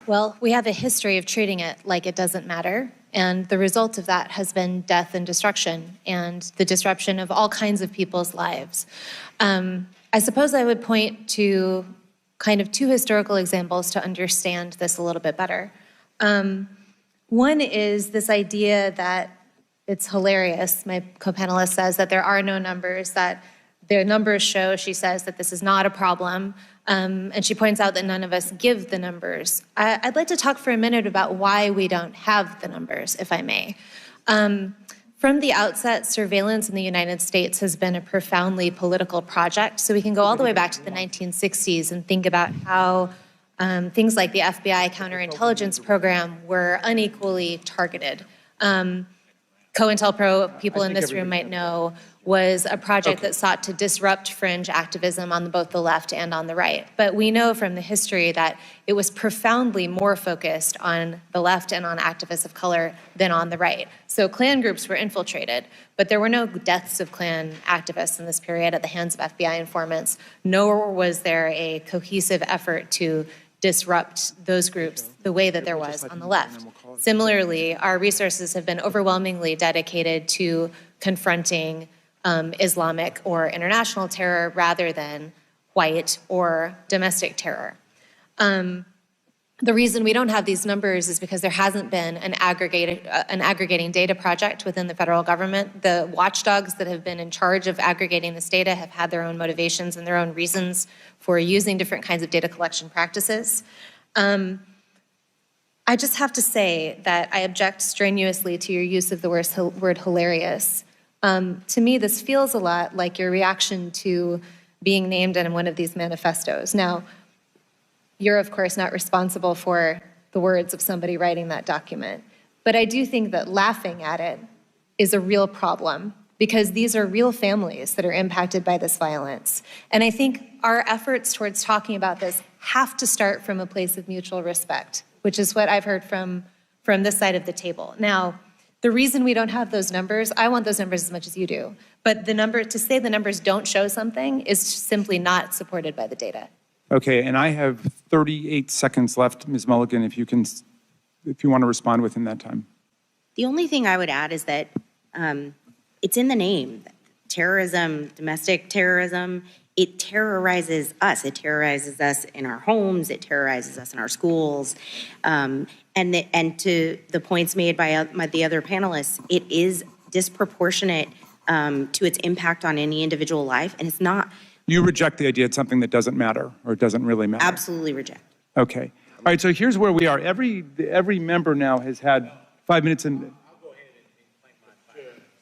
Well, we have a history of treating it like it doesn't matter. And the result of that has been death and destruction and the disruption of all kinds of people's lives. I suppose I would point to kind of two historical examples to understand this a little bit better. One is this idea that it's hilarious, my co-panelist says, that there are no numbers, that the numbers show, she says, that this is not a problem. And she points out that none of us give the numbers. I'd like to talk for a minute about why we don't have the numbers, if I may. From the outset, surveillance in the United States has been a profoundly political project. So we can go all the way back to the 1960s and think about how things like the FBI counterintelligence program were unequally targeted. COINTELPRO, people in this room might know, was a project that sought to disrupt fringe activism on both the left and on the right. But we know from the history that it was profoundly more focused on the left and on activists of color than on the right. So Klan groups were infiltrated, but there were no deaths of Klan activists in this period at the hands of FBI informants, nor was there a cohesive effort to disrupt those groups the way that there was on the left. Similarly, our resources have been overwhelmingly dedicated to confronting Islamic or international terror rather than white or domestic terror. The reason we don't have these numbers is because there hasn't been an aggregating data project within the federal government. The watchdogs that have been in charge of aggregating this data have had their own motivations and their own reasons for using different kinds of data collection practices. I just have to say that I object strenuously to your use of the word hilarious. To me, this feels a lot like your reaction to being named in one of these manifestos. Now, you're, of course, not responsible for the words of somebody writing that document. But I do think that laughing at it is a real problem because these are real families that are impacted by this violence. And I think our efforts towards talking about this have to start from a place of mutual respect, which is what I've heard from this side of the table. Now, the reason we don't have those numbers, I want those numbers as much as you do, but to say the numbers don't show something is simply not supported by the data. Okay, and I have 38 seconds left, Ms. Mulligan, if you want to respond within that time. The only thing I would add is that it's in the name. Terrorism, domestic terrorism, it terrorizes us. It terrorizes us in our homes. It terrorizes us in our schools. And to the points made by the other panelists, it is disproportionate to its impact on any individual life, and it's not. You reject the idea it's something that doesn't matter or it doesn't really matter? Absolutely reject. Okay. All right, so here's where we are. Every member now has had 5 minutes and...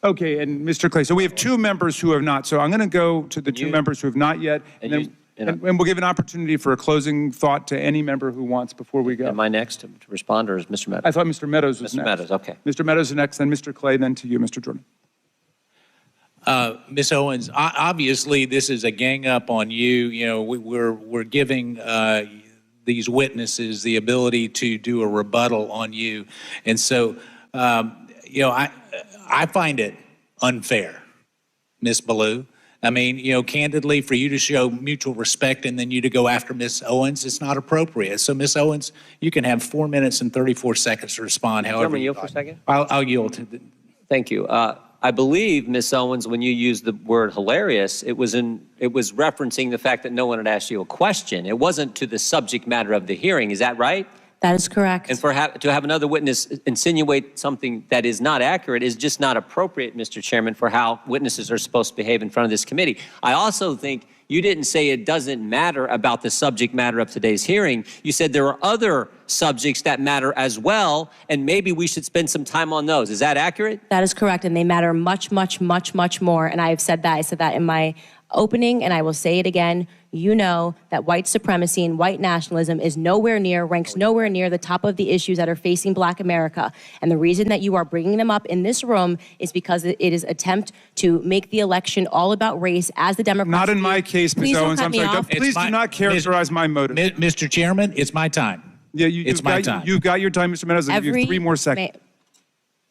Okay, and Mr. Clay, so we have two members who have not. So I'm going to go to the two members who have not yet, and we'll give an opportunity for a closing thought to any member who wants before we go. Am I next to respond, or is Mr. Meadows? I thought Mr. Meadows was next. Mr. Meadows, okay. Mr. Meadows is next, then Mr. Clay, then to you, Mr. Jordan. Ms. Owens, obviously this is a gang up on you. You know, we're giving these witnesses the ability to do a rebuttal on you, and so you know, I find it unfair, Ms. Ballou. I mean, you know, candidly, for you to show mutual respect and then you to go after Ms. Owens, it's not appropriate. So, Ms. Owens, you can have 4 minutes and 34 seconds to respond. However, you yield for a second. I'll yield to. Thank you. I believe, Ms. Owens, when you used the word hilarious, it was referencing the fact that no one had asked you a question. It wasn't to the subject matter of the hearing. Is that right? That is correct. And to have another witness insinuate something that is not accurate is just not appropriate, Mr. Chairman, for how witnesses are supposed to behave in front of this committee. I also think you didn't say it doesn't matter about the subject matter of today's hearing. You said there are other subjects that matter as well, and maybe we should spend some time on those. Is that accurate? That is correct, and they matter much, much, much, much more. And I've said that. I said that in my opening, and I will say it again. You know that white supremacy and white nationalism ranks nowhere near the top of the issues that are facing Black America. And the reason that you are bringing them up in this room is because it is an attempt to make the election all about race as the Democrats. Not in my case, Ms. Owens. I'm sorry. Please do not characterize my motive. Mr. Chairman, it's my time. Yeah, it's my time. You've got your time, Mr. Meadows. I'll give you 3 more seconds.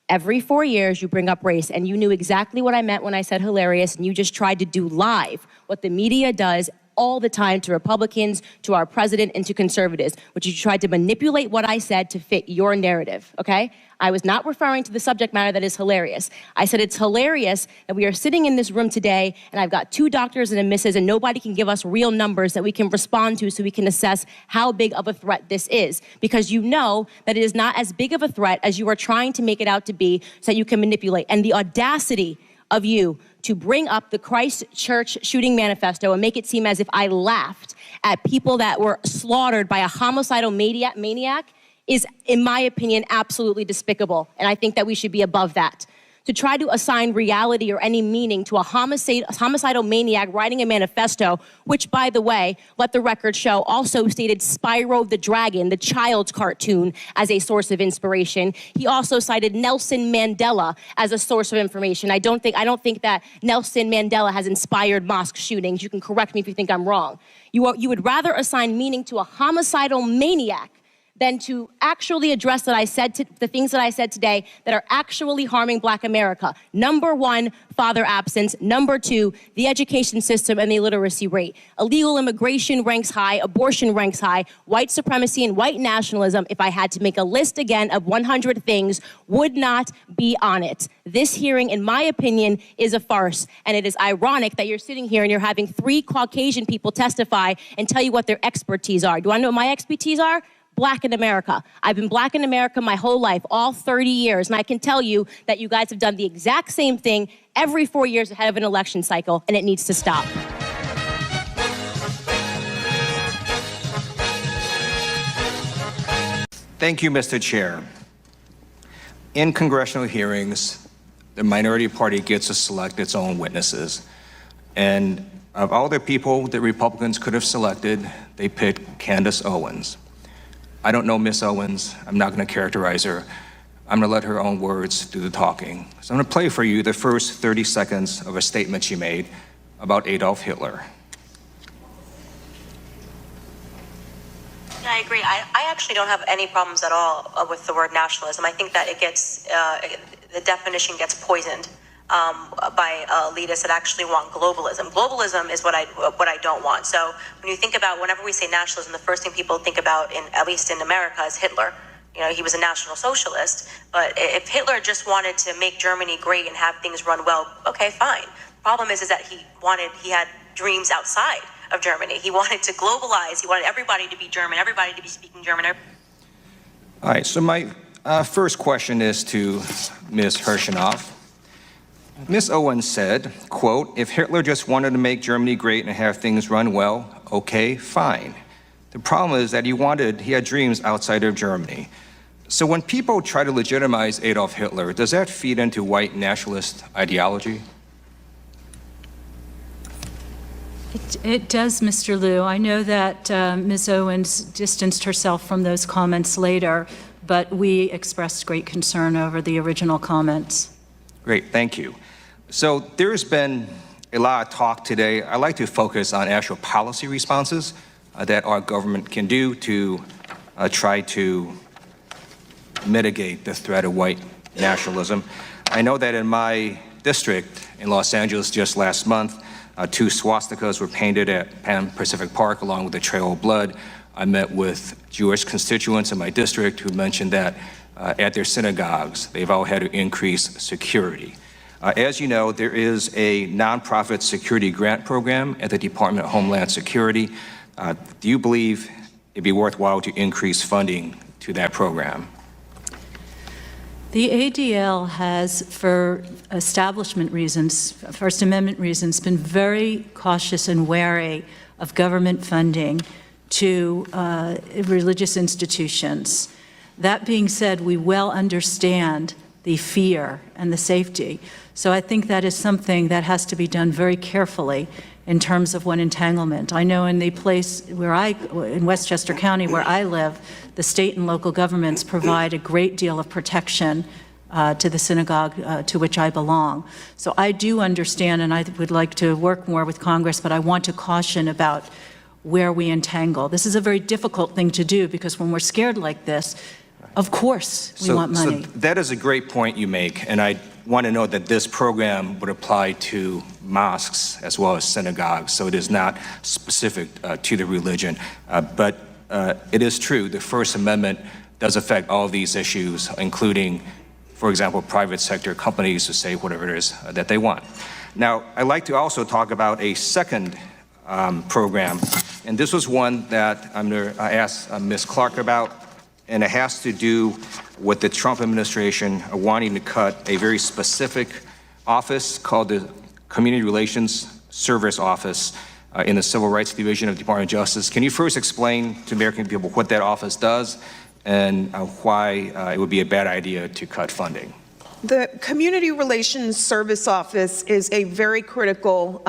Every 4 years, you bring up race, and you knew exactly what I meant when I said hilarious, and you just tried to do live what the media does all the time to Republicans, to our president, and to conservatives, which you tried to manipulate what I said to fit your narrative, okay? I was not referring to the subject matter that is hilarious. I said it's hilarious that we are sitting in this room today and I've got 2 doctors and a missus and nobody can give us real numbers that we can respond to so we can assess how big of a threat this is. Because you know that it is not as big of a threat as you are trying to make it out to be so that you can manipulate. And the audacity of you to bring up the Christchurch shooting manifesto and make it seem as if I laughed at people that were slaughtered by a homicidal maniac is, in my opinion, absolutely despicable. And I think that we should be above that. To try to assign reality or any meaning to a homicidal maniac writing a manifesto, which, by the way, let the record show, also stated Spyro the Dragon, the child's cartoon, as a source of inspiration. He also cited Nelson Mandela as a source of information. I don't think that Nelson Mandela has inspired mosque shootings. You can correct me if you think I'm wrong. You would rather assign meaning to a homicidal maniac than to actually address the things that I said today that are actually harming Black America. Number 1, father absence. Number 2, the education system and the illiteracy rate. Illegal immigration ranks high, abortion ranks high, white supremacy and white nationalism, if I had to make a list again of 100 things, would not be on it. This hearing, in my opinion, is a farce. And it is ironic that you're sitting here and you're having 3 Caucasian people testify and tell you what their expertise are. Do I know what my expertise are? Black in America. I've been Black in America my whole life, all 30 years, and I can tell you that you guys have done the exact same thing every 4 years ahead of an election cycle, and it needs to stop. Thank you, Mr. Chair. In congressional hearings, the minority party gets to select its own witnesses. And of all the people that Republicans could have selected, they picked Candace Owens. I don't know Miss Owens. I'm not going to characterize her. I'm going to let her own words do the talking. So I'm going to play for you the first 30 seconds of a statement she made about Adolf Hitler. Yeah, I agree. I actually don't have any problems at all with the word nationalism. I think that it gets, the definition gets poisoned by elitists that actually want globalism. Globalism is what I don't want. So when you think about, whenever we say nationalism, the first thing people think about, at least in America, is Hitler. You know, he was a National Socialist, but if Hitler just wanted to make Germany great and have things run well, okay, fine. The problem is that he had dreams outside of Germany. He wanted to globalize. He wanted everybody to be German, everybody to be speaking German. All right, so my first question is to Ms. Hershinoff. Ms. Owens said, quote, if Hitler just wanted to make Germany great and have things run well, okay, fine. The problem is that he had dreams outside of Germany. So when people try to legitimize Adolf Hitler, does that feed into white nationalist ideology? It does, Mr. Liu. I know that Ms. Owens distanced herself from those comments later, but we expressed great concern over the original comments. Great, thank you. So there's been a lot of talk today. I'd like to focus on actual policy responses that our government can do to try to mitigate the threat of white nationalism. I know that in my district in Los Angeles just last month, 2 swastikas were painted at Pan Pacific Park along with the Trail of Blood. I met with Jewish constituents in my district who mentioned that at their synagogues, they've all had to increase security. As you know, there is a nonprofit security grant program at the Department of Homeland Security. Do you believe it'd be worthwhile to increase funding to that program? The ADL has, for establishment reasons, First Amendment reasons, been very cautious and wary of government funding to religious institutions. That being said, we well understand the fear and the safety. So I think that is something that has to be done very carefully in terms of what entanglement. I know in the place in Westchester County where I live, the state and local governments provide a great deal of protection to the synagogue to which I belong. So I do understand, and I would like to work more with Congress, but I want to caution about where we entangle. This is a very difficult thing to do because when we're scared like this, of course we want money. So that is a great point you make, and I want to note that this program would apply to mosques as well as synagogues, so it is not specific to the religion. But it is true, the First Amendment does affect all of these issues, including, for example, private sector companies to say whatever it is that they want. Now, I'd like to also talk about a second program, and this was one that I asked Ms. Clark about, and it has to do with the Trump administration wanting to cut a very specific office called the Community Relations Service Office in the Civil Rights Division of the Department of Justice. Can you first explain to American people what that office does and why it would be a bad idea to cut funding? The Community Relations Service Office is a very critical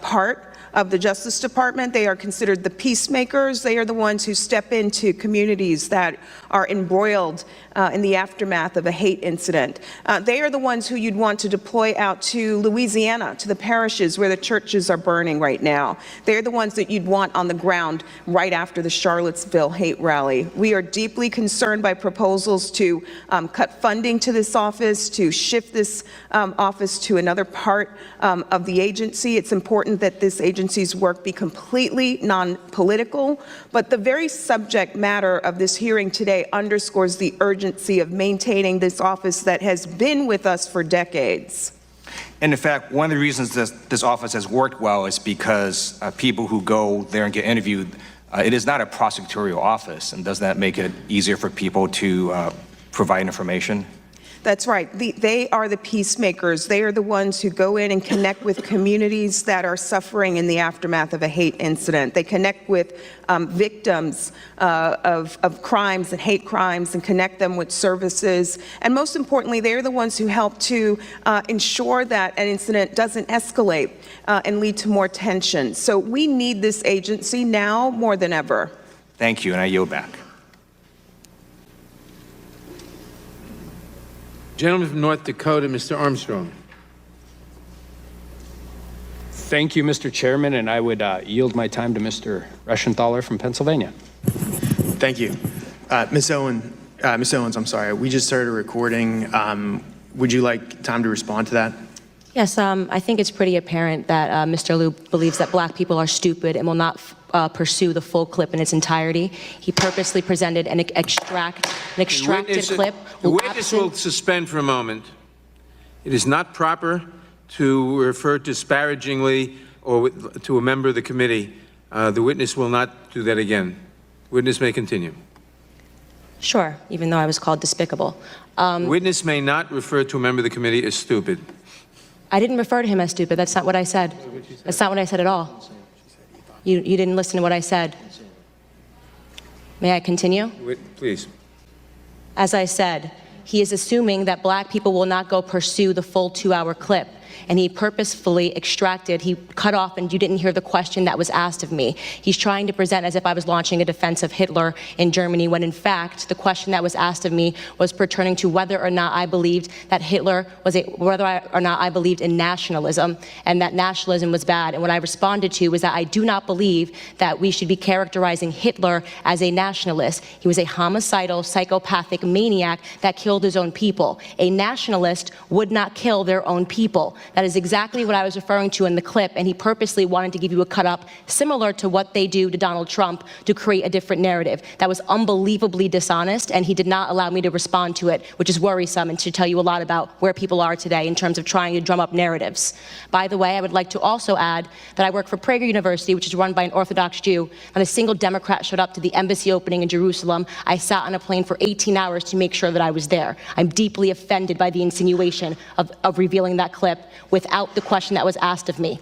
part of the Justice Department. They are considered the peacemakers. They are the ones who step into communities that are embroiled in the aftermath of a hate incident. They are the ones who you'd want to deploy out to Louisiana, to the parishes where the churches are burning right now. They're the ones that you'd want on the ground right after the Charlottesville hate rally. We are deeply concerned by proposals to cut funding to this office, to shift this office to another part of the agency. It's important that this agency's work be completely non-political, but the very subject matter of this hearing today underscores the urgency of maintaining this office that has been with us for decades. And in fact, one of the reasons this office has worked well is because people who go there and get interviewed, it is not a prosecutorial office, and does that make it easier for people to provide information? That's right. They are the peacemakers. They are the ones who go in and connect with communities that are suffering in the aftermath of a hate incident. They connect with victims of crimes and hate crimes and connect them with services. And most importantly, they're the ones who help to ensure that an incident doesn't escalate and lead to more tension. So we need this agency now more than ever. Thank you, and I yield back. Gentleman from North Dakota, Mr. Armstrong. Thank you, Mr. Chairman, and I would yield my time to Mr. Reschenthaler from Pennsylvania. Thank you. Ms. Owens, I'm sorry, we just started recording. Would you like time to respond to that? Yes, I think it's pretty apparent that Mr. Lieu believes that black people are stupid and will not pursue the full clip in its entirety. He purposely presented an extracted clip. The witness will suspend for a moment. It is not proper to refer disparagingly or to a member of the committee. The witness will not do that again. Witness may continue. Sure, even though I was called despicable. Witness may not refer to a member of the committee as stupid. I didn't refer to him as stupid. That's not what I said. That's not what I said at all. You didn't listen to what I said. May I continue? Please. As I said, he is assuming that black people will not go pursue the full 2-hour clip. And he purposefully he cut off, and you didn't hear the question that was asked of me. He's trying to present as if I was launching a defense of Hitler in Germany, when in fact, the question that was asked of me was pertaining to whether or not I believed that whether or not I believed in nationalism, and that nationalism was bad. And what I responded to was that I do not believe that we should be characterizing Hitler as a nationalist. He was a homicidal, psychopathic maniac that killed his own people. A nationalist would not kill their own people. That is exactly what I was referring to in the clip, and he purposely wanted to give you a cut-up similar to what they do to Donald Trump to create a different narrative. That was unbelievably dishonest, and he did not allow me to respond to it, which is worrisome and should tell you a lot about where people are today in terms of trying to drum up narratives. By the way, I would like to also add that I work for Prager University, which is run by an Orthodox Jew. Not a single Democrat showed up to the embassy opening in Jerusalem. I sat on a plane for 18 hours to make sure that I was there. I'm deeply offended by the insinuation of revealing that clip without the question that was asked of me.